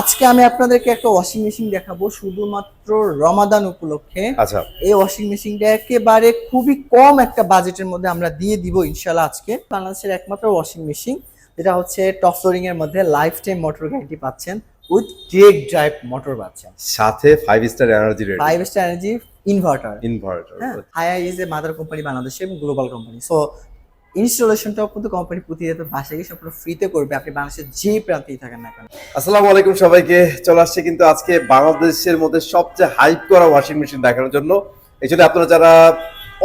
আজকে আমি আপনাদেরকে একটা ওয়াশিং মেশিন দেখাবো শুধুমাত্র রমাদান উপলক্ষে। আচ্ছা, এই ওয়াশিং মেশিনটা একেবারে খুবই কম একটা বাজেটের মধ্যে আমরা দিয়ে দিব ইনশাল্লাহ। আজকে বাংলাদেশের একমাত্র ওয়াশিং মেশিন যেটা হচ্ছে টপ ফ্লোরিং এর মধ্যে লাইফ টাইম মোটর গ্যারান্টি পাচ্ছেন, উইথ ডিরেক্ট ড্রাইভ মোটর পাচ্ছেন, সাথে 5 star energy rating, 5 star energy inverter. Inverter. হ্যাঁ, Haier is a mother company বাংলাদেশে এবং গ্লোবাল কোম্পানি। সো ইনস্টলেশনটাও কিন্তু কোম্পানি প্রতিনিয়ত বাসায় গিয়ে সম্পূর্ণ ফ্রিতে করবে, আপনি বাংলাদেশের যে প্রান্তেই থাকেন না কেন। আসসালামু আলাইকুম সবাইকে, চলে আসছে কিন্তু আজকে বাংলাদেশের মধ্যে সবচেয়ে হাইপ করা ওয়াশিং মেশিন দেখানোর জন্য। এজন্য আপনারা যারা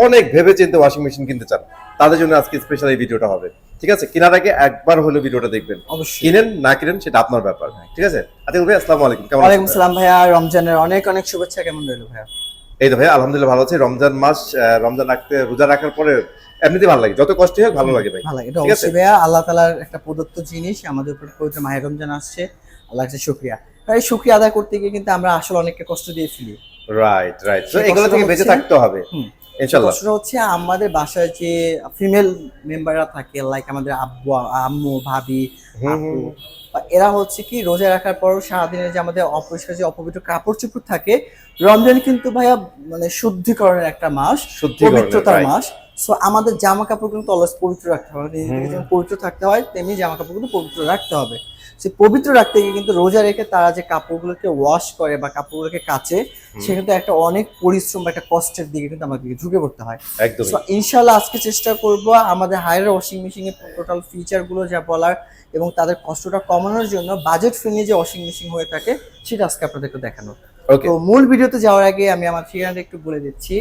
অনেক ভেবেচিন্তে ওয়াশিং মেশিন কিনতে চান তাদের জন্য আজকে স্পেশাল এই ভিডিওটা হবে। ঠিক আছে, কেনার আগে একবার হলো ভিডিওটা দেখবেন, অবশ্যই। কিনেন না কিনেন সেটা আপনার ব্যাপার। ঠিক আছে, আতিকুল ভাই আসসালামু আলাইকুম, কেমন আছেন? ওয়ালাইকুম আসসালাম ভাইয়া, রমজানের অনেক অনেক শুভেচ্ছা। কেমন রইলো ভাইয়া? এই তো ভাই আলহামদুলিল্লাহ ভালো আছে। রমজান মাস, রমজান রাখতে রোজা রাখার পরে এমনিতে ভালো লাগে, যত কষ্ট হোক ভালো লাগে ভাই। ভালো লাগে, এটা ঠিক আছে? অবশ্যই ভাইয়া, আল্লাহ তাআলার একটা প্রদত্ত জিনিস, আমাদের উপর পবিত্র মাহে রমজান আসছে, আল্লাহর কাছে শুকরিয়া। এই শুকরিয়া আদায় করতে গিয়ে কিন্তু আমরা আসলে অনেককে কষ্ট দিয়ে ফেলি। রাইট রাইট, তো সেই এগুলো থেকে কষ্টটা বেঁচে হচ্ছে- থাকতে হবে ইনশাআল্লাহ। কষ্টটা হচ্ছে আমাদের বাসায় যে ফিমেল মেম্বাররা থাকে, লাইক আমাদের আব্বু, আম্মু, ভাবি, আপু, বা এরা হচ্ছে কি রোজা রাখার পরও সারাদিনের যে আমাদের অপরিষ্কার যে অপবিত্র কাপড় চোপড় থাকে, রমজান কিন্তু ভাইয়া মানে শুদ্ধিকরণের একটা মাস, শুদ্ধিকরণের, পবিত্রতার right. মাস। সো আমাদের জামা কাপড় কিন্তু অলওয়েজ পবিত্র রাখতে হবে, নিজেদেরকে যেমন পবিত্র থাকতে হয় তেমনি জামা কাপড় কিন্তু পবিত্র রাখতে হবে। সে পবিত্র রাখতে গিয়ে কিন্তু রোজা রেখে তারা যে কাপড়গুলোকে ওয়াশ করে বা কাপড়গুলোকে কাচে, সে কিন্তু একটা অনেক পরিশ্রম বা একটা কষ্টের দিকে কিন্তু আমাদেরকে ঝুঁকে পড়তে হয়। একদমই। সো ইনশাল্লাহ আজকে চেষ্টা করব আমাদের হায়ার ওয়াশিং মেশিনের টোটাল ফিচারগুলো যা বলার এবং তাদের কষ্টটা কমানোর জন্য বাজেট ফ্রেন্ডলি যে ওয়াশিং মেশিন হয়ে থাকে সেটা আজকে আপনাদেরকে দেখানো। ওকে, তো মূল ভিডিওতে যাওয়ার আগে আমি আমার ঠিকানাটা একটু বলে দিচ্ছি।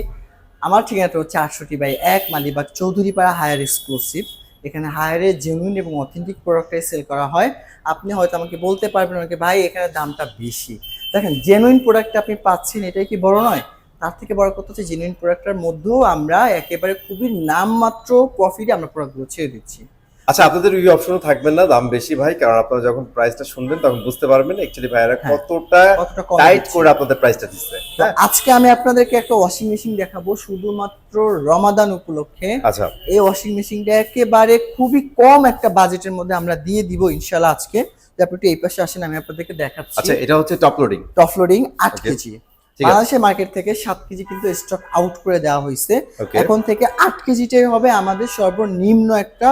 আমার ঠিকানাটা হচ্ছে 68/1 মালিবাগ চৌধুরীপাড়া হায়ার এক্সক্লুসিভ। এখানে হায়ারে জেনুইন এবং অথেন্টিক প্রোডাক্টটাই সেল করা হয়। আপনি হয়তো আমাকে বলতে পারবেন অনেকে, ভাই এখানে দামটা বেশি। দেখেন, জেনুইন প্রোডাক্ট আপনি পাচ্ছেন, এটাই কি বড় নয়? তার থেকে বড় কথা হচ্ছে জেনুইন প্রোডাক্টের মধ্যেও আমরা একেবারে খুবই নামমাত্র প্রফিটে আমরা প্রোডাক্টগুলো ছেড়ে দিচ্ছি। আচ্ছা, আপনাদের ওই অপশনও থাকবেন না দাম বেশি ভাই, কারণ আপনারা যখন প্রাইসটা শুনবেন তখন বুঝতে পারবেন অ্যাকচুয়ালি ভাইরা হ্যাঁ, কতটা কম টাইট দিচ্ছি। করে আপনাদের প্রাইসটা দিচ্ছে। তো আজকে আমি আপনাদেরকে একটা ওয়াশিং মেশিন দেখাবো শুধুমাত্র রমাদান উপলক্ষে। আচ্ছা, এই ওয়াশিং মেশিনটা একেবারে খুবই কম একটা বাজেটের মধ্যে আমরা দিয়ে দিব ইনশাল্লাহ আজকে। যে আপনি একটু এই পাশে আসেন, আমি আপনাদেরকে দেখাচ্ছি। আচ্ছা, এটা হচ্ছে top loading. Top loading 8 Okay, KG. ঠিক আছে। বাংলাদেশের মার্কেট থেকে 7 কেজি কিন্তু স্টক আউট করে দেওয়া হয়েছে। Okay. এখন থেকে 8 কেজিটাই হবে আমাদের সর্বনিম্ন একটা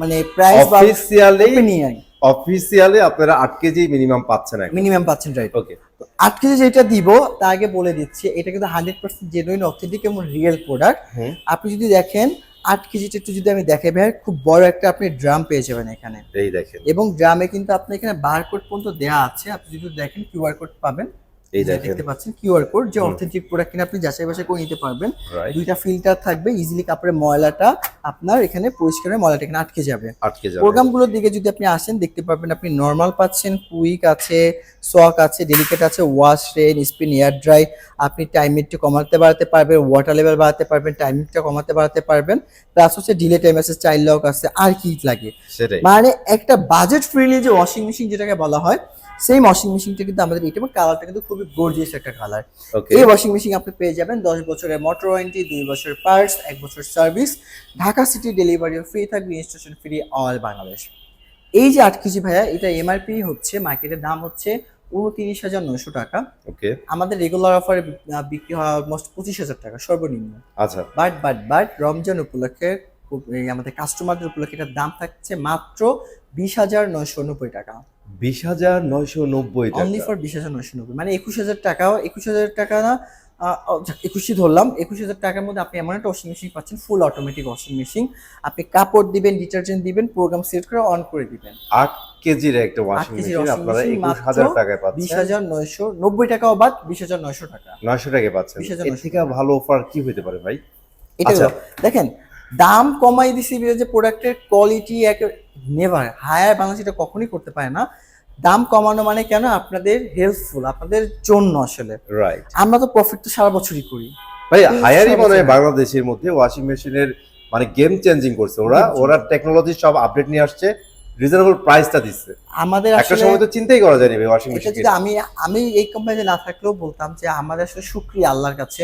মানে প্রাইস বা অফিসিয়ালি আপনারা 8 কেজি মিনিমাম পাচ্ছেন এখন। মিনিমাম পাচ্ছেন, রাইট? ওকে, 8 কেজি যেটা দিব তার আগে বলে দিচ্ছি, এটা কিন্তু 100% জেনুইন, অথেন্টিক এবং রিয়েল প্রোডাক্ট। আপনি যদি দেখেন 8 কেজিটা একটু যদি আমি দেখাই ভাই, খুব বড় একটা আপনি ড্রাম পেয়ে যাবেন এখানে। এই দেখেন, এবং ড্রামে কিন্তু আপনি এখানে বারকোড পর্যন্ত দেওয়া আছে। আপনি যদি দেখেন কিউআর কোড পাবেন, এই যে দেখেন, দেখতে পাচ্ছেন কিউআর কোড, যে অথেন্টিক প্রোডাক্ট কিনা আপনি যাচাই বাছাই করে নিতে পারবেন। রাইট, দুইটা ফিল্টার থাকবে, ইজিলি কাপড়ের ময়লাটা আপনার এখানে পরিষ্কার হয়ে ময়লাটা এখানে আটকে যাবে। 8 কেজি। প্রোগ্রামগুলোর দিকে যদি আপনি আসেন দেখতে পারবেন আপনি নরমাল পাচ্ছেন, কুইক আছে, সক আছে, ডেলিকেট আছে, wash, rinse, spin, air dry. আপনি টাইমিংটা কমাতে বাড়াতে পারবেন, ওয়াটার লেভেল বাড়াতে পারবেন, টাইমিংটা কমাতে বাড়াতে পারবেন। প্লাস হচ্ছে ডিলে টাইম আছে, চাইল্ড লক আছে, আর কি লাগে। সেটাই, মানে একটা বাজেট ফ্রেন্ডলি যে ওয়াশিং মেশিন যেটাকে বলা হয়, সেই ওয়াশিং মেশিনটা কিন্তু আমাদের এটা, এবং কালারটা কিন্তু খুবই গর্জিয়াস একটা কালার। ওকে। এই ওয়াশিং মেশিন আপনি পেয়ে যাবেন 10 বছরের মোটর ওয়ারেন্টি, 2 বছর পার্টস, 1 বছর সার্ভিস, ঢাকা সিটি ডেলিভারিও ফ্রি থাকবে, ইনস্টলেশন ফ্রি অল বাংলাদেশ। এই যে 8 কেজি ভাইয়া, এটা এমআরপি হচ্ছে মার্কেটের দাম হচ্ছে 29,900 টাকা। ওকে, আমাদের রেগুলার অফারে বিক্রি হয় অলমোস্ট 25,000 টাকা সর্বনিম্ন। আচ্ছা, বাট রমজান উপলক্ষে এই আমাদের কাস্টমারদের উপলক্ষে এটার দাম থাকছে মাত্র 20,990 টাকা। 20,990 অনলি টাকা। ফর 20,990, মানে 21,000 টাকাও 21,000 টাকা না, 21ই ধরলাম। 21,000 টাকার মধ্যে আপনি এমন একটা ওয়াশিং মেশিন পাচ্ছেন, ফুল অটোমেটিক ওয়াশিং মেশিন। আপনি কাপড় দিবেন, ডিটারজেন্ট দিবেন, প্রোগ্রাম সেট করে অন করে দিবেন। 8 কেজির একটা 8 ওয়াশিং কেজির মেশিন ওয়াশিং আপনারা মেশিন 21,000 টাকায় পাচ্ছেন। 20,990 টাকাও বাদ, 20,900 টাকা। 900 টাকায় পাচ্ছেন। 20,900 এর থেকে ভালো অফার কি হতে পারে ভাই? এটা আচ্ছা। দেখেন, দাম কমাই দিছি যে প্রোডাক্টের কোয়ালিটি এক নেভার হায়ার বাংলাদেশ এটা কখনোই করতে পারে না। দাম কমানো মানে কেন? আপনাদের হেল্পফুল, আপনাদের জন্য আসলে। রাইট, আমরা তো প্রফিট তো সারা বছরই করি ভাই হায়ারই মনে হয় বাংলাদেশের মধ্যে ওয়াশিং মেশিনের মানে গেম চেঞ্জিং করছে। ওরা টেকনোলজি সব আপডেট নিয়ে আসছে, রিজনেবল প্রাইসটা দিচ্ছে। আমাদের একটা আসলে সময় তো চিন্তাই করা যায়নি ভাই ওয়াশিং এটা মেশিন। যদি আমি এই কোম্পানিতে না থাকলেও বলতাম যে আমাদের আসলে শুকরিয়া আল্লাহর কাছে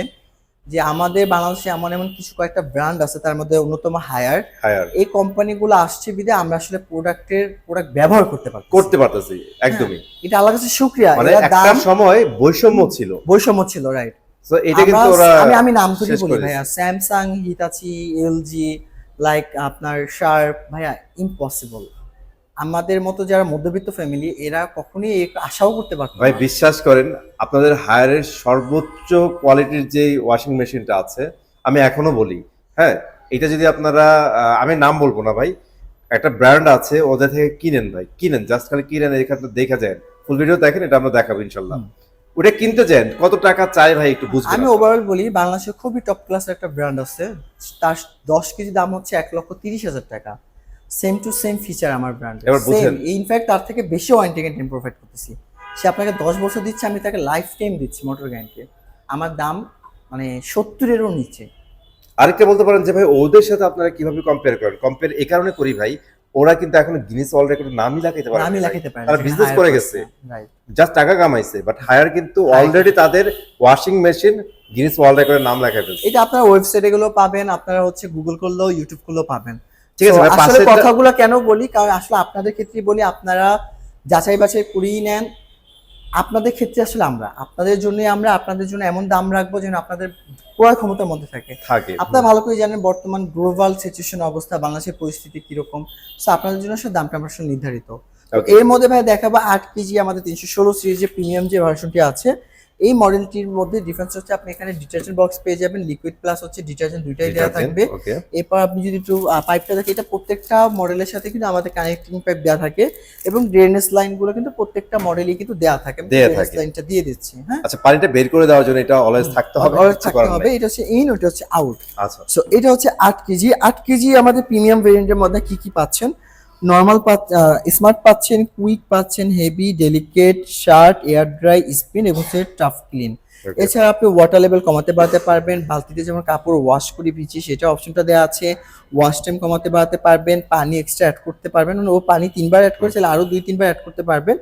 যে আমাদের বাংলাদেশে এমন এমন কিছু কয়েকটা ব্র্যান্ড আছে, তার মধ্যে অন্যতম হায়ার। হায়ার এই কোম্পানিগুলো আসছে বিধে আমরা আসলে প্রোডাক্ট ব্যবহার করতে পারতেছি একদমই। এটা আল্লাহর কাছে শুকরিয়া। মানে এরা একটা দাম সময় বৈষম্য ছিল, বৈষম্য ছিল, রাইট। তো এটা কিন্তু ওরা আমি নাম ধরে শেষ বলি করে ভাইয়া, স্যামসাং, হিতাচি, এলজি, লাইক আপনার শার্প, ভাইয়া ইম্পসিবল। আমাদের মতো যারা মধ্যবিত্ত ফ্যামিলি এরা কখনোই আশাও করতে পারতো ভাই না। বিশ্বাস করেন, আপনাদের হায়ারের সর্বোচ্চ কোয়ালিটির যে ওয়াশিং মেশিনটা আছে, আমি এখনো বলি, হ্যাঁ, এটা যদি আপনারা আমি নাম বলবো না ভাই, একটা ব্র্যান্ড আছে ওদের থেকে কিনেন ভাই, কিনেন, জাস্ট খালি কিনেন, এখানে দেখা যায়, ফুল ভিডিও দেখেন, এটা আমরা দেখাবো ইনশাল্লাহ। ওটা কিনতে চান কত টাকা চাই ভাই একটু বুঝবেন। আমি ওভারঅল বলি, বাংলাদেশে খুবই টপ ক্লাসের একটা ব্র্যান্ড আছে, তার 10 কেজি দাম হচ্ছে 1,30,000 টাকা। সেম টু সেম ফিচার আমার ব্র্যান্ড, এবার বুঝেন। ইনফ্যাক্ট তার থেকে বেশি ওয়ারেন্টি গ্যারান্টি প্রোভাইড করতেছি। সে আপনাকে 10 বছর দিচ্ছে, আমি তাকে লাইফ টাইম দিচ্ছি মোটর গ্যারান্টি। আমার দাম মানে 70-এরও নিচে। আরেকটা বলতে পারেন যে ভাই ওদের সাথে আপনারা কিভাবে কম্পেয়ার করেন? কম্পেয়ার এই কারণে করি ভাই, ওরা কিন্তু এখন গিনেস ওয়ার্ল্ড রেকর্ড নামই লাগাইতে পারে, নামই লাগাইতে পারে, তারা বিজনেস করে গেছে, রাইট। জাস্ট টাকা কামাইছে, বাট হায়ার কিন্তু অলরেডি তাদের ওয়াশিং মেশিন গিনেস ওয়ার্ল্ড রেকর্ডের নাম লেখাই ফেলছে। এটা আপনারা ওয়েবসাইটে গুলো পাবেন, আপনারা হচ্ছে গুগল করলেও ইউটিউব করলেও পাবেন। ঠিক আছে So, ভাই, আসলে পাশেরটা- কথাগুলো কেন বলি, কারণ আসলে আপনাদের ক্ষেত্রে বলি, আপনারা যাচাই বাছাই করিয়ে নেন। আপনাদের ক্ষেত্রে আসলে আপনাদের জন্য এমন দাম রাখবো যেন আপনাদের ক্রয় ক্ষমতার মধ্যে থাকে। আপনারা ভালো করে জানেন বর্তমান গ্লোবাল সিচুয়েশন অবস্থা, বাংলাদেশের পরিস্থিতি কিরকম। সো আপনাদের জন্য আসলে দামটা আমরা আসলে নির্ধারিত। তো Okay. এর মধ্যে ভাই দেখাবো 8 কেজি আমাদের 316 সিরিজের প্রিমিয়াম যে ভার্সনটি আছে, এই মডেলটির মধ্যে ডিফারেন্স হচ্ছে আপনি এখানে ডিটারজেন্ট বক্স পেয়ে যাবেন, লিকুইড প্লাস হচ্ছে ডিটারজেন্ট দুইটাই দেওয়া থাকবে। Okay. এরপর আপনি যদি একটু পাইপটা দেখেন, এটা প্রত্যেকটা মডেলের সাথে কিন্তু আমাদের কানেক্টিং পাইপ দেওয়া থাকে, এবং ড্রেনেজ লাইনগুলো কিন্তু প্রত্যেকটা মডেলই কিন্তু দেওয়া থাকে। ড্রেনেজ লাইনটা দিয়ে দিচ্ছি, হ্যাঁ। আচ্ছা, পানিটা বের করে দেওয়ার জন্য এটা অলওয়েজ থাকতে হবে, অলওয়েজ থাকতে হবে। এটা হচ্ছে ইন, ওটা হচ্ছে আউট। আচ্ছা, সো এটা হচ্ছে 8 কেজি। 8 কেজি আমাদের প্রিমিয়াম ভেরিয়েন্টের মধ্যে কি কি পাচ্ছেন? নরমাল স্মার্ট পাচ্ছেন, কুইক পাচ্ছেন, heavy, delicate, shirt, air dry, spin এবং টাফ ক্লিন। Okay. এছাড়া আপনি ওয়াটার লেভেল কমাতে বাড়াতে পারবেন, বালতিতে যেমন কাপড় ওয়াশ করে ভিজি সেটা অপশনটা দেওয়া আছে। ওয়াশ টাইম কমাতে বাড়াতে পারবেন, পানি এক্সট্রা অ্যাড করতে পারবেন, মানে ও পানি 3 বার অ্যাড করে চাইলে আরো 2-3 বার অ্যাড করতে পারবেন।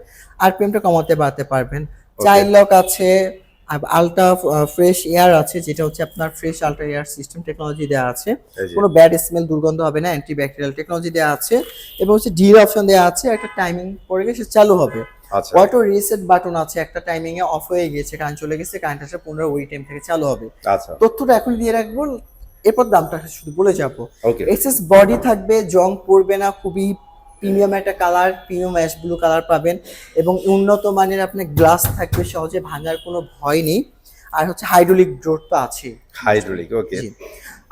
আরপিএমটা কমাতে বাড়াতে পারবেন। চাইল্ড লক আছে, আলট্রা ফ্রেশ এয়ার আছে, যেটা হচ্ছে আপনার fresh ultra air system technology দেওয়া আছে, কোনো ব্যাড স্মেল দুর্গন্ধ হবে না, অ্যান্টি ব্যাকটেরিয়াল টেকনোলজি দেওয়া আছে, এবং হচ্ছে ডিল অপশন দেওয়া আছে, একটা টাইমিং পরে গেছে চালু হবে। আচ্ছা, অটো রিসেট বাটন আছে, একটা টাইমিং এ অফ হয়ে গেছে, কারেন্ট চলে গেছে, কারেন্ট আসলে পুনরায় ওই টাইম থেকে চালু হবে। আচ্ছা, তথ্যটা এখন দিয়ে রাখবো, এরপর দামটা শুধু বলে যাবো। ওকে, এক্সেস বডি থাকবে, জং পড়বে না, খুবই প্রিমিয়াম একটা colour, premium ash blue colour পাবেন, এবং উন্নত মানের আপনার গ্লাস থাকবে, সহজে ভাঙার কোনো ভয় নেই। আর হচ্ছে হাইড্রোলিক ডোর তো আছে। হাইড্রোলিক, ওকে।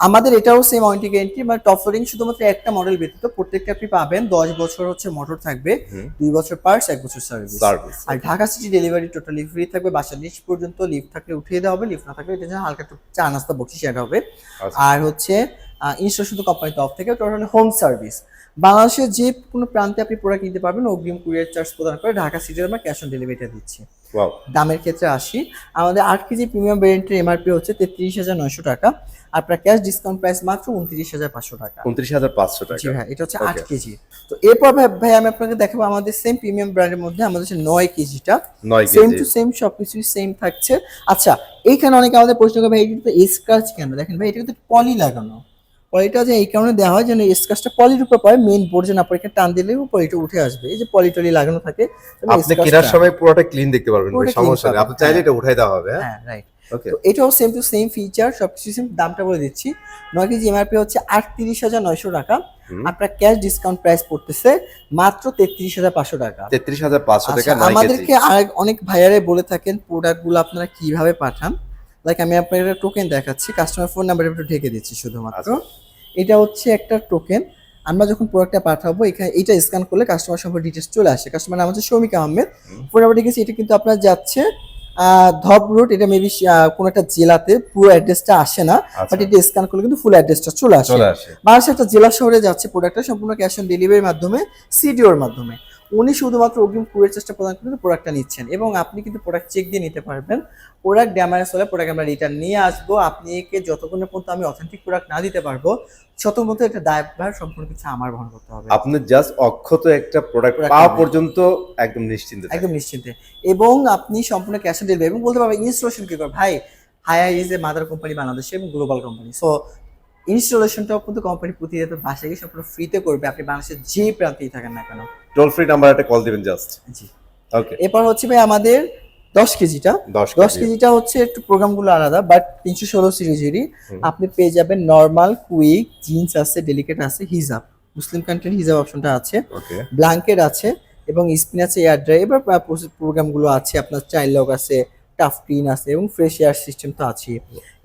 আমাদের এটাও সেম ওয়ারেন্টি গ্যারান্টি, মানে টপ লোডিং শুধুমাত্র একটা মডেল ব্যতীত প্রত্যেকটা আপনি পাবেন। 10 বছর হচ্ছে মোটর থাকবে, 2 বছর পার্টস, 1 বছর সার্ভিস। আর Dhaka city delivery totally free থাকবে, বাসার নিচ পর্যন্ত। লিফট থাকলে উঠিয়ে দেওয়া হবে, লিফট না থাকলে এটা জন্য হালকা একটু চা নাস্তা বকশিশ সেটা হবে। আর হচ্ছে ইনস্টল শুধু কোম্পানি তরফ থেকে, টোটালি হোম সার্ভিস। বাংলাদেশের যে কোনো প্রান্তে আপনি প্রোডাক্ট নিতে পারবেন, অগ্রিম কুরিয়ার চার্জ প্রদান করে। ঢাকা সিটির আমরা ক্যাশ অন ডেলিভারিটা দিচ্ছি। দামের ক্ষেত্রে আসি, আমাদের 8 কেজি প্রিমিয়াম ভেরিয়েন্টের এমআরপি হচ্ছে 33,900 টাকা, আপনার ক্যাশ ডিসকাউন্ট প্রাইস মাত্র 29,500 টাকা। 29,500 টাকা, জি হ্যাঁ, এটা হচ্ছে 8 কেজি। তো এরপর ভাই আমি আপনাকে দেখাবো আমাদের সেম প্রিমিয়াম ব্র্যান্ডের মধ্যে আমাদের হচ্ছে 9 কেজিটা, সেম টু সেম, সবকিছুই সেম থাকছে। আচ্ছা, এইখানে অনেকে আমাদের প্রশ্ন করে ভাই এটা স্ক্র্যাচ কেন? দেখেন ভাই, এটা কিন্তু পলি লাগানো, পলিটা যে এই কারণে দেওয়া হয় যেন স্ক্র্যাচটা পলির উপর পড়ে, মেইন বোর্ড যে না পড়ে, টান দিলে পলিটা উঠে আসবে। এই যে পলি লাগানো থাকে, আপনি কেনার সময় পুরোটা ক্লিন দেখতে পারবেন, সমস্যা নেই, আপনি চাইলে এটা উঠাই দেওয়া হবে। হ্যাঁ, রাইট। ওকে, তো এটাও সেম টু সেম ফিচার, সবকিছু সেম। দামটা বলে দিচ্ছি, 9 কেজি এমআরপি হচ্ছে 38,900 টাকা, আপনার ক্যাশ ডিসকাউন্ট প্রাইস পড়তেছে মাত্র 33,500 টাকা। 33,500 টাকা। আমাদেরকে অনেক ভাইয়ারে বলে থাকেন প্রোডাক্টগুলো আপনারা কিভাবে পাঠান, লাইক আমি আপনাকে একটা টোকেন দেখাচ্ছি, কাস্টমার ফোন নাম্বার একটু ঢেকে দিচ্ছি শুধুমাত্র। এটা হচ্ছে একটা টোকেন, আমরা যখন প্রোডাক্টটা পাঠাবো এখানে এইটা স্ক্যান করলে কাস্টমার সম্পর্কে ডিটেলস চলে আসে। কাস্টমার নাম হচ্ছে শৌমিক আহমেদ, ফোন নাম্বার ঠিক আছে। এটা কিন্তু আপনার যাচ্ছে ধব রুট, এটা মেবি কোন একটা জেলাতে, পুরো অ্যাড্রেসটা আসে না, বাট এটা স্ক্যান করলে কিন্তু ফুল অ্যাড্রেসটা চলে আসে। বাংলাদেশের একটা জেলা শহরে যাচ্ছে প্রোডাক্টটা, সম্পূর্ণ ক্যাশ অন ডেলিভারির মাধ্যমে, সিডিওর মাধ্যমে। উনি শুধুমাত্র অগ্রিম কুরিয়ার চার্জটা প্রদান করে প্রোডাক্টটা নিচ্ছেন, এবং আপনি কিন্তু প্রোডাক্ট চেক দিয়ে নিতে পারবেন। প্রোডাক্ট ড্যামেজ হলে প্রোডাক্ট আমরা রিটার্ন নিয়ে আসবো। আপনি একে যতক্ষণ পর্যন্ত আমি অথেন্টিক প্রোডাক্ট না দিতে পারবো, ততক্ষণ এটা দায়ভার সম্পূর্ণ কিছু আমার বহন করতে হবে। আপনি জাস্ট অক্ষত একটা প্রোডাক্ট পাওয়া পর্যন্ত একদম নিশ্চিন্তে, একদম নিশ্চিন্তে, এবং আপনি সম্পূর্ণ ক্যাশ অন ডেলিভারি, এবং বলতে পারবেন ইনস্টলেশন কি করে ভাই, Haier is a mother company বাংলাদেশে এবং গ্লোবাল কোম্পানি। সো ইনস্টলেশনটাও কিন্তু কোম্পানি প্রতিনিয়ত বাসায় গিয়ে সম্পূর্ণ ফ্রিতে করবে, আপনি বাংলাদেশের যে প্রান্তেই থাকেন না কেন। টোল ফ্রি নাম্বার একটা কল দিবেন জাস্ট। জি। ওকে, এরপর হচ্ছে ভাই আমাদের 10 কেজিটা 10 কেজিটা হচ্ছে একটু প্রোগ্রামগুলো আলাদা, বাট 316 সিরিজেরই আপনি পেয়ে যাবেন নর্মাল, কুইক, জিন্স আছে, ডেলিকেট আছে, হিজাব, মুসলিম কান্ট্রির হিজাব অপশনটা আছে, ওকে, ব্ল্যাঙ্কেট আছে এবং স্পিন আছে, এয়ার ড্রাই। এবার প্রোগ্রামগুলো আছে আপনার চাইল্ড লক আছে, টাফ ক্লিন আছে এবং ফ্রেশ এয়ার সিস্টেম তো আছে।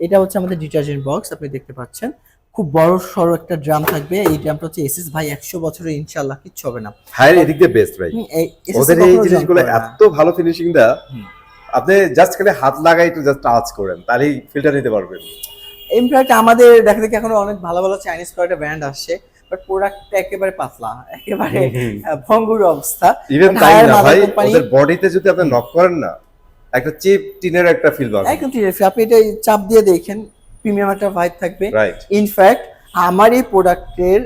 এটা হচ্ছে আমাদের ডিটারজেন্ট বক্স, আপনি দেখতে পাচ্ছেন খুব বড় সড়ো একটা ড্রাম থাকবে। এই ড্রামটা হচ্ছে এসএস ভাই 100 বছরের ইনশাআল্লাহ কিচ্ছু হবে না। হায়ার এদিক দিয়ে বেস্ট ভাই। SS ওদের এই কখনো junk জিনিসগুলো করে না। এত ভালো ফিনিশিং দা, আপনি জাস্ট খালি হাত লাগাই একটু জাস্ট টাচ করেন তাহলেই ফিল্টার নিতে পারবেন। ইনফ্যাক্ট আমাদের দেখা দেখি এখন অনেক ভালো ভালো চাইনিজ কয়েকটা ব্র্যান্ড আসছে, বাট প্রোডাক্টটা একেবারে পাতলা, একেবারে ভঙ্গুর অবস্থা। ইভেন But তাই higher না mother ভাই, company- ওদের বডিতে যদি আপনি নক করেন না, একটা চিপ টিনের একটা ফিল পাবেন। একদম ঠিক আছে, আপনি এটা চাপ দিয়ে দেখেন প্রিমিয়াম একটা ভাইব থাকবে। রাইট, ইনফ্যাক্ট আমার এই প্রোডাক্টের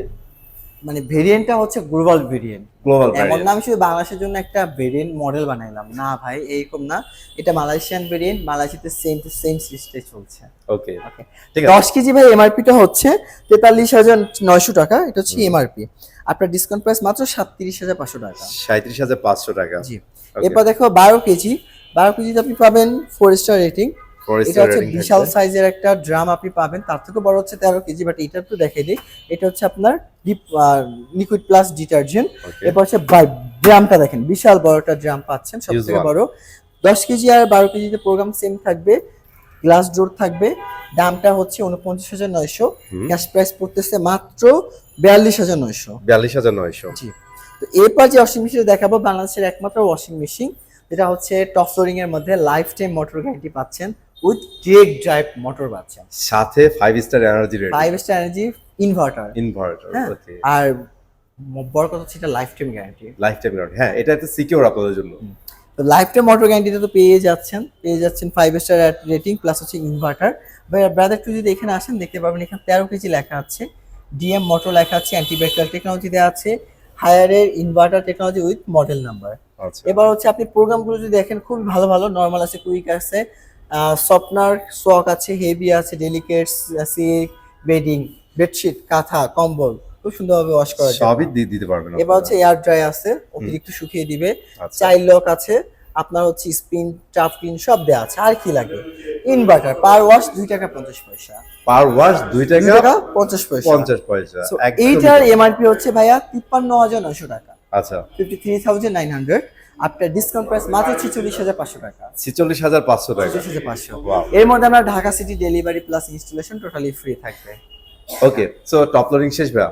মানে ভেরিয়েন্টটা হচ্ছে গ্লোবাল ভেরিয়েন্ট। গ্লোবাল এমন না আমি শুধু বাংলাদেশের জন্য একটা ভেরিয়েন্ট মডেল বানাইলাম, না ভাই এরকম না, এটা মালয়েশিয়ান ভেরিয়েন্ট, মালয়েশিয়াতে সেম টু সেম সিস্টেম চলছে। ওকে, ওকে, ঠিক আছে। 10 কেজি ভাই এমআরপিটা হচ্ছে 43,900 টাকা, এটা হচ্ছে এমআরপি। আপনার ডিসকাউন্ট প্রাইস মাত্র 37,500 টাকা। 37,500 টাকা। জি। Okay. এরপর দেখো 12 কেজি, 12 কেজিতে আপনি পাবেন 4 স্টার রেটিং। এটা হচ্ছে বিশাল সাইজের একটা ড্রাম আপনি পাবেন, তার থেকে বড় হচ্ছে 13 কেজি, বাট এটা একটু দেখাই দিই। এটা হচ্ছে আপনার ডিপ লিকুইড প্লাস ডিটারজেন্ট। এরপর হচ্ছে ড্রামটা দেখেন, বিশাল বড় একটা ড্রাম পাচ্ছেন, সব Huge থেকে one. বড়। 10 কেজি আর 12 কেজিতে প্রোগ্রাম সেম থাকবে, গ্লাস ডোর থাকবে। দামটা হচ্ছে 49,900, ক্যাশ প্রাইস পড়তেছে মাত্র 42,900। 42,900। জি। তো এরপর যে ওয়াশিং মেশিন দেখাবো, বাংলাদেশের একমাত্র ওয়াশিং মেশিন, যেটা হচ্ছে টপ ফ্লোরিং এর মধ্যে লাইফ টাইম মোটর গ্যারান্টি পাচ্ছেন, উইথ ডিরেক্ট ড্রাইভ মোটর পাচ্ছেন, সাথে 5 star energy rating, 5 star energy inverter. Inverter. হ্যাঁ, ওকে, আর বড় কথা হচ্ছে এটা life time guarantee. Life time guarantee. হ্যাঁ, এটা একটা সিকিউর আপনাদের জন্য। তো লাইফ টাইম মোটর গ্যারান্টিটা তো পেয়ে যাচ্ছেন 5 স্টার রেটিং প্লাস হচ্ছে ইনভার্টার। ব্রাদার একটু যদি এখানে আসেন দেখতে পাবেন এখানে 13 কেজি লেখা আছে, ডিএম মোটর লেখা আছে, অ্যান্টিব্যাকটেরিয়াল টেকনোলজি দেওয়া আছে, হায়ারের inverter technology with model number. আচ্ছা, এবার হচ্ছে আপনি প্রোগ্রামগুলো যদি দেখেন খুব ভালো ভালো, নরমাল আছে, কুইক আছে, সফটনার, সোয়াক আছে, হেভি আছে, ডেলিকেটস, সিল্ক, বেডিং, বেডশিট, কাঁথা, কম্বল খুব সুন্দরভাবে ওয়াশ করা যায়। সবই দিতে পারবেন এবার হচ্ছে এয়ার ড্রাই আছে, অতিরিক্ত শুকিয়ে দিবে, চাইল্ড লক আছে, আপনার হচ্ছে স্পিন, টাফ ক্লিন সব দেওয়া আছে। আর কি লাগে? ইনভার্টার, পার ওয়াশ 2 টাকা 50 পয়সা। পার ওয়াশ 2 টাকা 50 পয়সা। 50 পয়সা। So, একদম। এইটার এমআরপি হচ্ছে ভাইয়া 53,900 টাকা, আচ্ছা, 53,900। আপনার ডিসকাউন্ট প্রাইস মাত্র 46,500 টাকা। 46,500 টাকা। 46,500। Wow. এর মধ্যে আমরা Dhaka city delivery plus installation totally free থাকবে। ওকে, সো টপ লোডিং শেষ ভাই।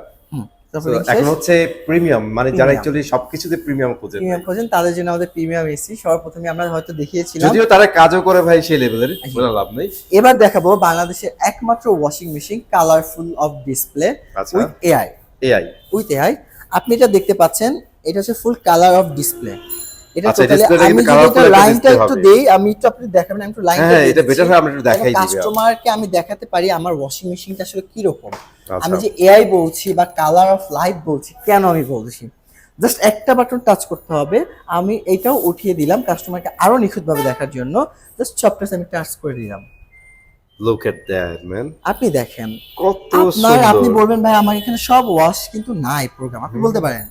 তারপরে এখন হচ্ছে প্রিমিয়াম, মানে যারা Premium. অ্যাকচুয়ালি সবকিছুতে প্রিমিয়াম খোঁজে, প্রিমিয়াম খোঁজেন তাদের জন্য আমাদের প্রিমিয়াম এসি সর্বপ্রথমে আমরা হয়তো দেখিয়েছিলাম, যদিও তারা কাজও করে ভাই সেই লেভেলের, বলে লাভ নেই। এবার দেখাবো বাংলাদেশের একমাত্র washing machine colourful of display আচ্ছা, উইথ এআই। এআই আপনি এটা দেখতে পাচ্ছেন, এটা হচ্ছে ফুল কালার অফ ডিসপ্লে। এটা আচ্ছা, টোটালি ডিসপ্লেটা আমি কিন্তু যদি কালারফুল এটা একটা লাইনটা display একটু হবে। দেই, আমি একটু আপনি দেখাবেন, আমি একটু লাইনটা হ্যাঁ, এটা বেটার হয় আমরা একটু দেখাই দিই। কাস্টমারকে আমি দেখাতে পারি আমার ওয়াশিং মেশিনটা আসলে কি রকম। আচ্ছা। আমি যে এআই বলছি বা কালার অফ লাইফ বলছি, কেন আমি বলছি? জাস্ট একটা বাটন টাচ করতে হবে, আমি এইটাও উঠিয়ে দিলাম কাস্টমারকে আরো নিখুঁতভাবে দেখার জন্য। জাস্ট সফটওয়্যার আমি টাচ করে দিলাম, লুক এট দ্যাট ম্যান, আপনি দেখেন কত আপনি সুন্দর। বলবেন ভাই আমার এখানে সব ওয়াশ কিন্তু নাই প্রোগ্রাম, আপনি বলতে পারেন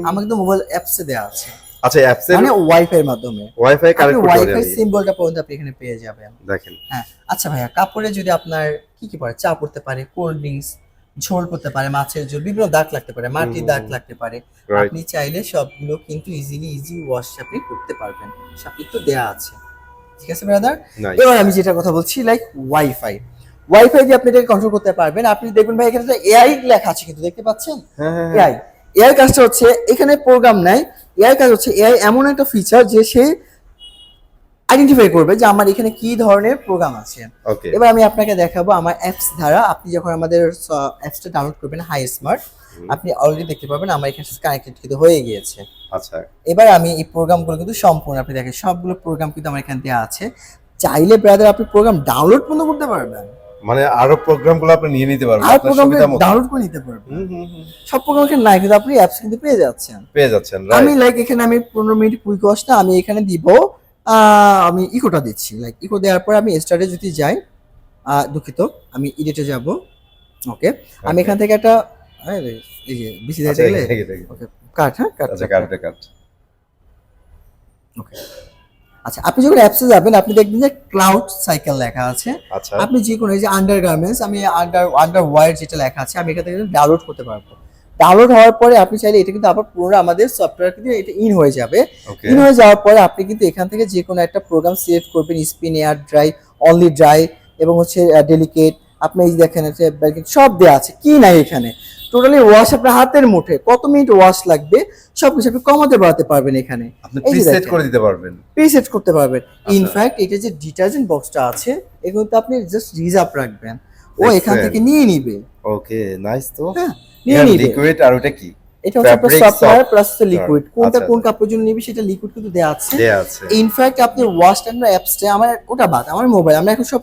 আমার কিন্তু মোবাইল অ্যাপসে দেওয়া আছে, আচ্ছা অ্যাপসের মানে ওয়াইফাই এর মাধ্যমে ওয়াইফাই কানেক্ট করতে ওয়াইফাই পারি। সিম্বলটা পর্যন্ত আপনি এখানে পেয়ে যাবেন। দেখেন, হ্যাঁ, আচ্ছা ভাইয়া, কাপড়ে যদি আপনার কি কি পড়ে, চা পড়তে পারে, কোল্ড ড্রিঙ্কস, ঝোল পড়তে পারে, মাছের ঝোল, বিভিন্ন দাগ লাগতে পারে, মাটির দাগ লাগতে পারে, রাইট, আপনি চাইলে সবগুলো কিন্তু ইজি ওয়াশ আপনি করতে পারবেন, সব তো দেয়া আছে। ঠিক আছে ব্রাদার, নাইস। এবার আমি যেটা কথা বলছি লাইক ওয়াইফাই দিয়ে আপনি এটাকে কন্ট্রোল করতে পারবেন। আপনি দেখবেন ভাই এখানে এআই লেখা আছে কিন্তু দেখতে পাচ্ছেন, হ্যাঁ, এআই কাজটা হচ্ছে এখানে প্রোগ্রাম নাই, এআই কাজ হচ্ছে এআই এমন একটা ফিচার যে সে আইডেন্টিফাই করবে যে আমার এখানে কি ধরনের প্রোগ্রাম আছে। ওকে, এবার আমি আপনাকে দেখাবো আমার অ্যাপস দ্বারা, আপনি যখন আমাদের অ্যাপসটা ডাউনলোড করবেন হাই স্মার্ট, আপনি অলরেডি দেখতে পাবেন আমার এখানে কানেক্টেড কিন্তু হয়ে গিয়েছে। আচ্ছা, এবার আমি এই প্রোগ্রামগুলো কিন্তু সম্পূর্ণ আপনি দেখেন সবগুলো প্রোগ্রাম কিন্তু আমার এখানে দেওয়া আছে, চাইলে ব্রাদার আপনি প্রোগ্রাম ডাউনলোড পর্যন্ত করতে পারবেন, মানে আরো প্রোগ্রামগুলো আপনি নিয়ে নিতে পারবেন আর আপনার প্রোগ্রাম সুবিধা মতো। ডাউনলোড করে নিতে পারবেন। সব প্রোগ্রাম এখানে নাই কিন্তু আপনি অ্যাপস কিন্তু পেয়ে যাচ্ছেন। আমি রাইট, লাইক এখানে আমি 15 মিনিট কুইক ওয়াশটা আমি এখানে দিব, আমি ইকোটা দিচ্ছি, লাইক ইকো দেওয়ার পর আমি স্টার্টে যদি যাই, দুঃখিত, আমি এডিটে যাব। ওকে, আমি Okay. এখান থেকে একটা আরে, এই যে বিসি আচ্ছা, দেখলে দেখি। ওকে কাট, হ্যাঁ কাট। আচ্ছা, কাট। ওকে, আচ্ছা আপনি যখন অ্যাপসে যাবেন আপনি দেখবেন যে ক্লাউড সাইকেল লেখা আছে। আচ্ছা, আপনি যে কোনো এই যে আন্ডার গার্মেন্টস, আমি আন্ডার ওয়ার যেটা লেখা আছে আমি এখান থেকে ডাউনলোড করতে পারবো। ডাউনলোড হওয়ার পরে আপনি চাইলে এটা কিন্তু আবার পুরো আমাদের সফটওয়্যার কিন্তু এটা ইন হয়ে যাবে। ওকে। ইন হয়ে যাওয়ার পরে আপনি কিন্তু এখান থেকে যে কোনো একটা প্রোগ্রাম সিলেক্ট করবেন, spin, air dry, only dry এবং হচ্ছে ডেলিকেট। আপনি এই যে দেখেন সব দেওয়া আছে, কি নাই এখানে। টোটালি ওয়াশ আপনার হাতের মুঠে, কত মিনিট ওয়াশ লাগবে সবকিছু আপনি কমাতে বাড়াতে পারবেন এখানে। আপনি এই যে প্রিসেট দেখেন, করে দিতে পারবেন। প্রিসেট করতে পারবেন। আচ্ছা। ইনফ্যাক্ট এটা যে ডিটারজেন্ট বক্সটা আছে এগুলো তো আপনি জাস্ট রিজার্ভ রাখবেন, ও এখান দেখছেন? থেকে নিয়ে নিবে। ওকে, নাইস তো। হ্যাঁ, নিয়ে এটা নিবে। লিকুইড আর ওটা কি? এটা হচ্ছে আপনার Fabric software soft plus liquid, কোনটা আচ্ছা, কোন কাপড়ের জন্য নিবে সেটা লিকুইড কিন্তু দেওয়া আছে। দেয়া আছে। ইনফ্যাক্ট আপনি ওয়াশ টাইমটা অ্যাপসটা আমার ওটা বাদ, আমার মোবাইল আমরা এখন সব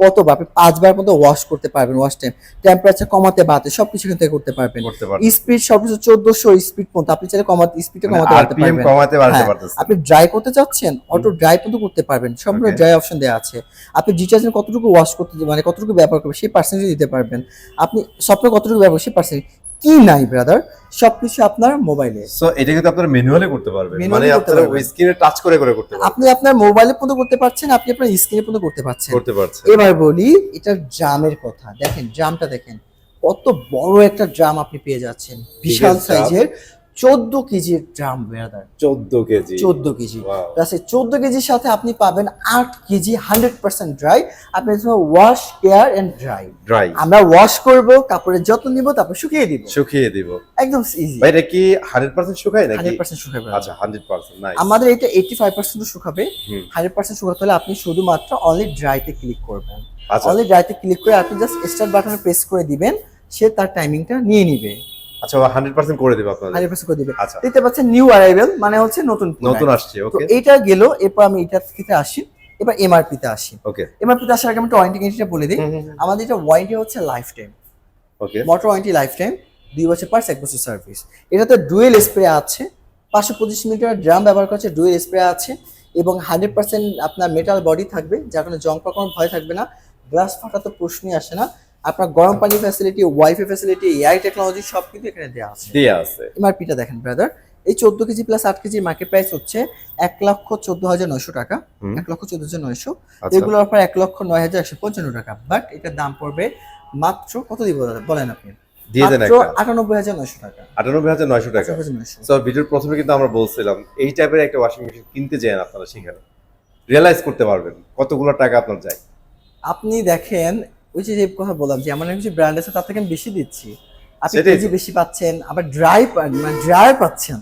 কতবার আপনি 5 বার মতো ওয়াশ করতে পারবেন। ওয়াশ টাইম, টেম্পারেচার কমাতে বাড়তে সবকিছু কিন্তু করতে পারবেন। করতে পারবেন। স্পিড সবকিছু 1400 স্পিড পর্যন্ত আপনি চাইলে কমাতে, স্পিডটা মানে কমাতে বাড়তে আরপিএম পারবেন। কমাতে বাড়তে হ্যাঁ, পারতেছেন। আপনি ড্রাই করতে চাচ্ছেন অটো ড্রাই পর্যন্ত করতে পারবেন, সম্পূর্ণ Okay. ড্রাই অপশন দেওয়া আছে। আপনি ডিটারজেন্ট কতটুকু ওয়াশ করতে মানে কতটুকু ব্যবহার করবেন সেই পার্সেন্টেজ দিতে পারবেন। আপনি সফটওয়্যার কতটুকু ব্যবহার সেই পার্সেন্ট কি নাই ব্রাদার, সবকিছু আপনার মোবাইলে। সো এটা কিন্তু আপনারা ম্যানুয়ালি করতে পারবেন। Manually মানে করতে আপনারা পারবেন। ওই স্ক্রিনে টাচ করে করতে পারবেন। আপনি আপনার মোবাইলে পর্যন্ত করতে পারছেন, আপনি আপনার স্ক্রিনে পর্যন্ত করতে পারছেন। করতে পারছেন। এবার বলি এটার ড্রামের কথা। দেখেন ড্রামটা দেখেন, কত বড় একটা ড্রাম আপনি পেয়ে যাচ্ছেন, বিশাল drum? সাইজের 14 কেজির drum brother. 14 kg. 14 kg Wow. Plus এই 14 কেজির সাথে আপনি পাবেন 8 কেজি 100% ড্রাই। আপনি wash, care and dry. Dry. আমরা ওয়াশ করব, কাপড়ের যত্ন নিব, তারপর শুকিয়ে দিব, শুকিয়ে দিব। একদম ইজি। ভাই এটা কি 100% শুকায় নাকি? 100% শুকাবে। আচ্ছা, 100% নাইস। আমাদের এটা 85% শুকাবে। হুম। 100% শুকাতে হলে আপনি শুধুমাত্র অনলি ড্রাইতে ক্লিক করবেন। আচ্ছা। অনলি ড্রাইতে ক্লিক করে আপনি জাস্ট স্টার্ট বাটনে প্রেস করে দিবেন, সে তার টাইমিংটা নিয়ে নিবে। আচ্ছা, ও 100% করে দিবে আপনাদের। 100% করে দিবে। আচ্ছা। দেখতে পাচ্ছেন নিউ অ্যারাইভেল মানে হচ্ছে নতুন নতুন product। আসছে, তো ওকে। এইটা গেল, এরপর আমি এটা থেকে আসি, এবার এমআরপি তে আসি। ওকে। এমআরপি তে আসার আগে আমি একটা ওয়ারেন্টি গ্যারান্টিটা বলে দিই। আমাদের এটা ওয়ারেন্টি হচ্ছে লাইফ টাইম, ওকে। মোটর ওয়ারেন্টি লাইফ টাইম, 2 বছর পার্স 1 বছর সার্ভিস। এটাতে ডুয়েল স্প্রে আছে, 525 মিলিলিটার ড্রাম ব্যবহার করছে, ডুয়েল স্প্রে আছে এবং 100% আপনার মেটাল বডি থাকবে, যার কারণে জং পাওয়ার কোনো ভয় থাকবে না। গ্লাস ফাটা তো প্রশ্নই আসে না। আপনার গরম পানি facility, wifi facility, AI technology সব কিন্তু এখানে দেওয়া আছে। দেয়া আছে। এমআরপিটা দেখেন ব্রাদার, এই 14 কেজি প্লাস 8 কেজির মার্কেট প্রাইস হচ্ছে 1,14,900 টাকা। হুম। 1,14,900। আচ্ছা। এগুলোর অফার 1,09,155 টাকা। বাট এটার দাম পড়বে মাত্র কত দিব দাদা বলেন আপনি? দিয়ে দেন মাত্র একটা। 98,900 টাকা। 98,900 টাকা। 98,900। সো ভিডিওর প্রথমে কিন্তু আমরা বলছিলাম এই টাইপের একটা ওয়াশিং মেশিন কিনতে যান আপনারা, সেখানে রিয়েলাইজ করতে পারবেন কতগুলো টাকা আপনার যায়। আপনি দেখেন ওই যে যে কথা বললাম যে আমার কিছু ব্র্যান্ড আছে তার থেকে আমি বেশি দিচ্ছি, আপনি সেটাই কেজি তো। বেশি পাচ্ছেন, আবার মানে ড্রায়ার পাচ্ছেন,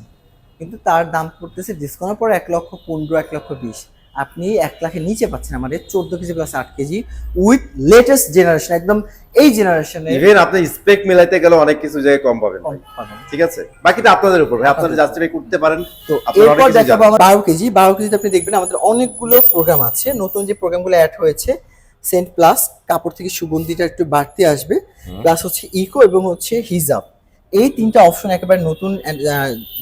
কিন্তু তার দাম পড়তেছে ডিসকাউন্টের পর 1,15,000 1,20,000। আপনি 1 লাখের নিচে পাচ্ছেন আমাদের 14 KG plus 8 KG with latest generation, একদম এই জেনারেশনের ইভেন আপনি স্পেক মিলাইতে গেলে অনেক কিছু জায়গায় কম পাবেন ভাই। পাবেন। ঠিক আছে, বাকিটা আপনাদের উপর ভাই, আপনারা জাস্টিফাই করতে পারেন। তো আপনারা অনেক এরপর কিছু দেখাবো জানেন। আমার 12 কেজি। 12 কেজিতে আপনি দেখবেন আমাদের অনেকগুলো প্রোগ্রাম আছে, নতুন যে প্রোগ্রামগুলো অ্যাড হয়েছে, সেন্ট প্লাস কাপড় থেকে সুগন্ধিটা একটু বাড়তি আসবে, প্লাস হচ্ছে ইকো এবং হচ্ছে হিজাব, এই তিনটা অপশন একেবারে নতুন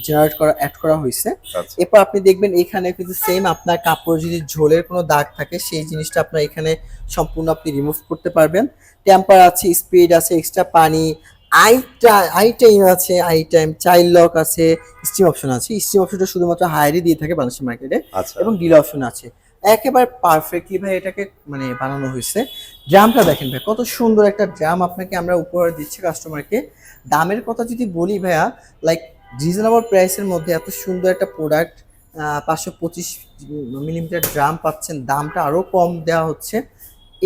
জেনারেট করা অ্যাড করা হয়েছে। আচ্ছা। এরপর আপনি দেখবেন এখানে কিন্তু সেম আপনার কাপড় যদি ঝোলের কোনো দাগ থাকে সেই জিনিসটা আপনার এখানে সম্পূর্ণ আপনি রিমুভ করতে পারবেন। টেম্পার আছে, স্পিড আছে, এক্সট্রা পানি, আই টাইম আছে, আই টাইম চাইল্ড লক আছে, স্টিম অপশন আছে। স্টিম অপশনটা শুধুমাত্র হায়ারে দিয়ে থাকে বাংলাদেশের মার্কেটে, আচ্ছা। এবং ডিলে অপশন আছে। একেবারে পারফেক্টলি ভাই এটাকে মানে বানানো হয়েছে। ড্রামটা দেখেন ভাই, কত সুন্দর একটা ড্রাম আপনাকে আমরা উপহার দিচ্ছি কাস্টমারকে। দামের কথা যদি বলি ভাইয়া, লাইক রিজনেবল প্রাইসের মধ্যে এত সুন্দর একটা প্রোডাক্ট, 525 মিলিমিটার ড্রাম পাচ্ছেন, দামটা আরো কম দেওয়া হচ্ছে।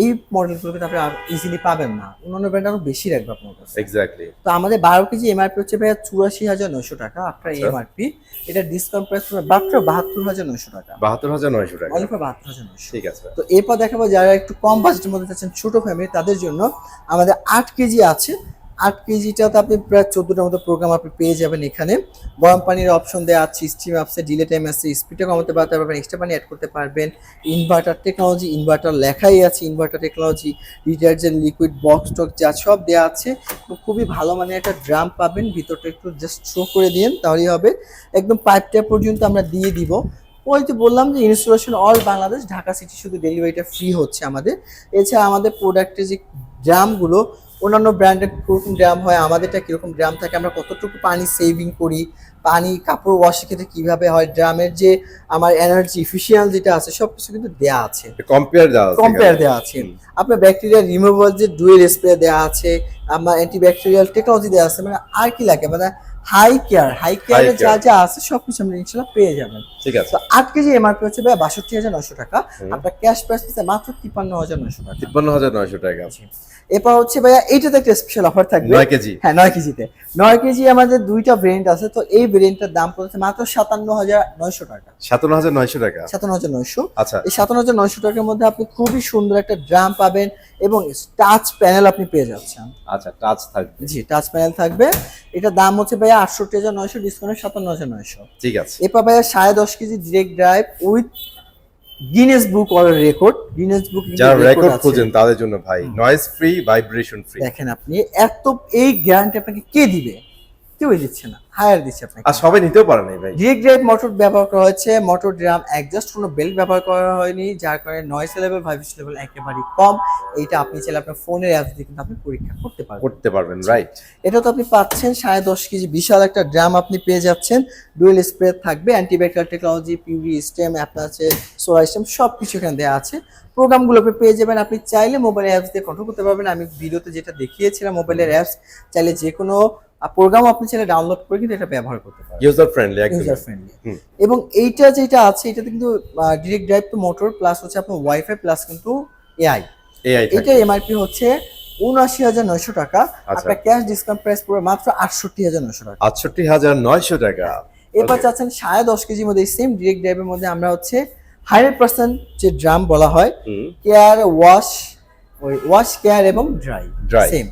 এই মডেলগুলোকে আপনি আর ইজিলি পাবেন না, অন্যান্য ব্র্যান্ড আরো বেশি রাখবে আপনার কাছে। এক্স্যাক্টলি। তো আমাদের 12 কেজি এমআরপি হচ্ছে ভাইয়া 84,900 টাকা আফটার আচ্ছা। এমআরপি। এটা ডিসকাউন্ট প্রাইস মাত্র 72,900 টাকা, 72,900 টাকা। Only for 72,900। ঠিক আছে। তো এরপর দেখাবো যারা একটু কম বাজেটের মধ্যে চাচ্ছেন, ছোট ফ্যামিলি, তাদের জন্য আমাদের 8 কেজি আছে। 8 কেজিটাতে আপনি প্রায় 14টার মতো প্রোগ্রাম আপনি পেয়ে যাবেন এখানে। গরম পানির অপশন দেওয়া আছে, স্টিম আছে, ডিলে টাইম আছে, স্পিডটা কমাতে বাড়াতে পারবেন, এক্সট্রা পানি অ্যাড করতে পারবেন। ইনভার্টার টেকনোলজি, ইনভার্টার লেখাই আছে, inverter technology, detergent, liquid, box টক যা সব দেওয়া আছে। তো খুবই ভালো মানের একটা ড্রাম পাবেন, ভিতরটা একটু জাস্ট শো করে দিন তাহলেই হবে। একদম পাইপটা পর্যন্ত আমরা দিয়ে দিব। ওই যে বললাম যে installation all Bangladesh, Dhaka city শুধু ডেলিভারিটা ফ্রি হচ্ছে আমাদের। এছাড়া আমাদের প্রোডাক্টের যে ড্রামগুলো অন্যান্য ব্র্যান্ডের কিরকম ড্রাম হয়, আমাদেরটা কিরকম ড্রাম থাকে, আমরা কতটুকু পানি সেভিং করি, পানি কাপড় ওয়াশের ক্ষেত্রে কিভাবে হয়, ড্রামের যে আমার এনার্জি ইফিসিয়েন্ট যেটা আছে সবকিছু কিন্তু দেয়া আছে, কম্পেয়ার দেওয়া আছে। আপনার ব্যাকটেরিয়া রিমুভাল যে ডুয়েল স্প্রে দেওয়া আছে, আমার অ্যান্টিব্যাকটেরিয়াল টেকনোলজি দেওয়া আছে, মানে আর কি লাগে, মানে হাই কেয়ারে যা যা আছে সবকিছু আপনি ইনশাআল্লাহ পেয়ে যাবেন। ঠিক আছে। তো 8 কেজি এমআরপি হচ্ছে ভাই 62,900 টাকা, আপনার ক্যাশ প্রাইস হচ্ছে মাত্র 53,900 টাকা। 53,900 টাকা। এরপর হচ্ছে ভাইয়া এইটাতে একটা স্পেশাল অফার থাকবে 9 কেজি। হ্যাঁ 9 কেজিতে 9 কেজি আমাদের দুইটা ভেরিয়েন্ট আছে। তো এই ভেরিয়েন্টটার দাম পড়ছে মাত্র 57,900 টাকা। 57,900 টাকা। 57,900। আচ্ছা। এই 57,900 টাকার মধ্যে আপনি খুবই সুন্দর একটা ড্রাম পাবেন এবং টাচ প্যানেল আপনি পেয়ে যাচ্ছেন। আচ্ছা, টাচ থাকবে। জি, টাচ প্যানেল থাকবে। এটার দাম হচ্ছে ভাইয়া 68,900, ডিসকাউন্টে 57,900। ঠিক আছে। এরপর ভাইয়া 10.5 KG direct drive with Guinness book world record. Guinness বুক যারা রেকর্ড খোঁজেন তাদের জন্য ভাই, নয়েজ ফ্রি, ভাইব্রেশন ফ্রি। দেখেন আপনি এত এই গ্যারান্টি আপনাকে কে দিবে? কেউই দিচ্ছে না, হায়ার দিচ্ছে আপনাকে। আর সবাই নিতেও পারে নাই ভাই। ডিরেক্ট ড্রাইভ মোটর ব্যবহার করা হয়েছে, মোটর ড্রাম একজাস্ট, কোনো বেল্ট ব্যবহার করা হয়নি, যার কারণে নয়েজ লেভেল ভাইব্রেশন লেভেল একেবারেই কম। এইটা আপনি চাইলে আপনার ফোনের অ্যাপস দিয়ে কিন্তু আপনি পরীক্ষা করতে পারবেন, রাইট। এটা তো আপনি পাচ্ছেন 10.5 কেজি বিশাল একটা ড্রাম আপনি পেয়ে যাচ্ছেন। ডুয়েল স্প্রে থাকবে, অ্যান্টিব্যাকটেরিয়াল টেকনোলজি, পিউরি সিস্টেম, আপনার আছে সোলার সিস্টেম, সব কিছু এখানে দেওয়া আছে। প্রোগ্রামগুলো আপনি পেয়ে যাবেন, আপনি চাইলে মোবাইল অ্যাপস দিয়ে কন্ট্রোল করতে পারবেন। আমি ভিডিওতে যেটা দেখিয়েছিলাম মোবাইলের অ্যাপস, চাইলে যে কোনো প্রোগ্রাম আপনি চাইলে ডাউনলোড করে কিন্তু এটা ব্যবহার করতে পারবেন, ইউজার ফ্রেন্ডলি, একদম ইউজার ফ্রেন্ডলি। এবং এইটা যেটা আছে এটাতে কিন্তু direct drive to motor plus হচ্ছে আপনার ওয়াইফাই প্লাস কিন্তু এআই। এটা এমআরপি হচ্ছে ৭৯,৯০০ টাকা, আপনার ক্যাশ ডিসকাউন্ট প্রাইস পুরো মাত্র ৬৮,৯০০ টাকা। ৬৮,৯০০ টাকা। এরপর চাচ্ছেন 10.5 কেজির মধ্যে সেম ডিরেক্ট ড্রাইভের মধ্যে আমরা হচ্ছে 100% যে ড্রাম বলা হয়, কেয়ার ওয়াশ কেয়ার এবং ড্রাই সেম।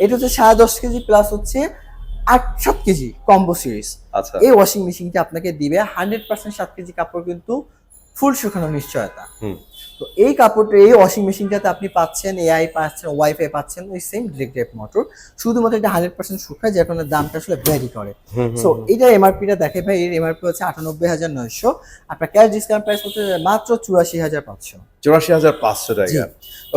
এটা হচ্ছে 10.5 কেজি প্লাস হচ্ছে 7 কেজি কম্বো সিরিজ। আচ্ছা। এই ওয়াশিং মেশিনটা আপনাকে দিবে 100% 7 কেজি কাপড় কিন্তু ফুল শুকানোর নিশ্চয়তা। তো এই কাপড়টা, এই ওয়াশিং মেশিনটাতে আপনি পাচ্ছেন এআই, পাচ্ছেন ওয়াইফাই, পাচ্ছেন ওই সেম ডিরেক্ট ড্রাইভ মোটর, শুধুমাত্র এটা 100% শুকায়, যার কারণে দামটা আসলে ভ্যারি করে। সো এটা এমআরপিটা দেখে ভাই, এর এমআরপি হচ্ছে 98,900, আপনার ক্যাশ ডিসকাউন্ট প্রাইস হচ্ছে মাত্র 84,500। 84,500 টাকা।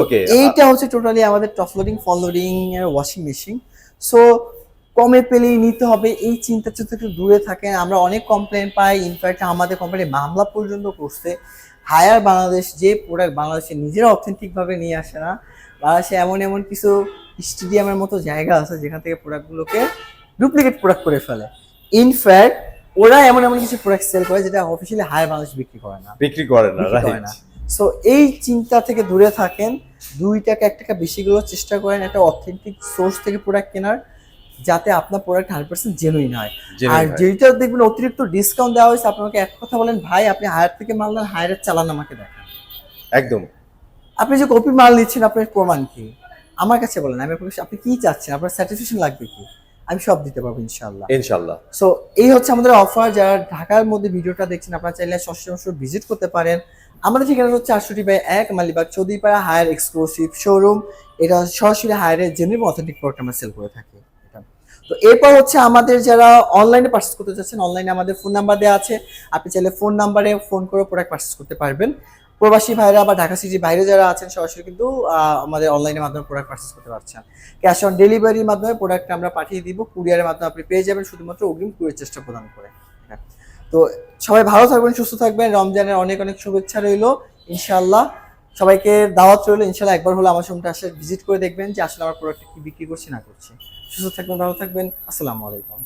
ওকে, এইটা হচ্ছে টোটালি আমাদের টপ লোডিং ফল লোডিং এর ওয়াশিং মেশিন। সো কমে পেলেই নিতে হবে এই চিন্তা থেকে দূরে থাকেন। আমরা অনেক কমপ্লেন পাই, ইনফ্যাক্ট আমাদের কোম্পানি মামলা পর্যন্ত করছে। হায়ার বাংলাদেশ যে প্রোডাক্ট বাংলাদেশে নিজেরা অথেন্টিক ভাবে নিয়ে আসে না, বাংলাদেশে এমন কিছু স্টেডিয়ামের মতো জায়গা আছে যেখান থেকে প্রোডাক্টগুলোকে ডুপ্লিকেট প্রোডাক্ট করে ফেলে। ইনফ্যাক্ট ওরা এমন কিছু প্রোডাক্ট সেল করে যেটা অফিসিয়ালি হায়ার বাংলাদেশ বিক্রি করে না। রাইট। সো এই চিন্তা থেকে দূরে থাকেন, 2 টাকা 1 টাকা বেশিগুলোর চেষ্টা করেন একটা অথেন্টিক সোর্স থেকে প্রোডাক্ট কেনার, যাতে আপনার প্রোডাক্ট 100% জেনুইন হয়। আর যেটা দেখবেন অতিরিক্ত ডিসকাউন্ট দেওয়া হয়েছে, আপনাকে এক কথা বলেন, ভাই আপনি হায়ার থেকে মাল নেন, হায়ারের চালান আমাকে দেখান। একদম। আপনি যে কপি মাল নিচ্ছেন আপনার প্রমাণ কি আমার কাছে বলেন, আমি আপনি কি চাচ্ছেন, আপনার স্যাটিসফ্যাকশন লাগবে কি, আমি সব দিতে পারবো ইনশাআল্লাহ। সো এই হচ্ছে আমাদের অফার। যারা ঢাকার মধ্যে ভিডিওটা দেখছেন, আপনারা চাইলে সরাসরি ভিজিট করতে পারেন। আমাদের ঠিকানা হচ্ছে 68/1 Malibagh Chowdhurypara Haier exclusive showroom. এটা সরাসরি হায়ারের জেনুইন অথেন্টিক প্রোডাক্ট আমরা সেল করে থাকি। তো এরপর হচ্ছে আমাদের যারা অনলাইনে পারচেজ করতে চাচ্ছেন, অনলাইনে আমাদের ফোন নাম্বার দেওয়া আছে, আপনি চাইলে ফোন নাম্বারে ফোন করে প্রোডাক্ট পারচেজ করতে পারবেন। প্রবাসী ভাইরা বা ঢাকা সিটির বাইরে যারা আছেন সরাসরি কিন্তু আমাদের অনলাইনের মাধ্যমে প্রোডাক্ট পারচেজ করতে পারছেন। ক্যাশ অন ডেলিভারির মাধ্যমে প্রোডাক্ট আমরা পাঠিয়ে দিব, কুরিয়ারের মাধ্যমে আপনি পেয়ে যাবেন শুধুমাত্র অগ্রিম কুরিয়ার চেষ্টা প্রদান করে। তো সবাই ভালো থাকবেন, সুস্থ থাকবেন, রমজানের অনেক শুভেচ্ছা রইল ইনশাআল্লাহ। সবাইকে দাওয়াত রইল ইনশাআল্লাহ, একবার হলো আমার শোরুমটা আসলে ভিজিট করে দেখবেন যে আসলে আমার প্রোডাক্ট কি বিক্রি করছি না করছি। সুস্থ থাকবেন, ভালো থাকবেন, আসসালামু আলাইকুম।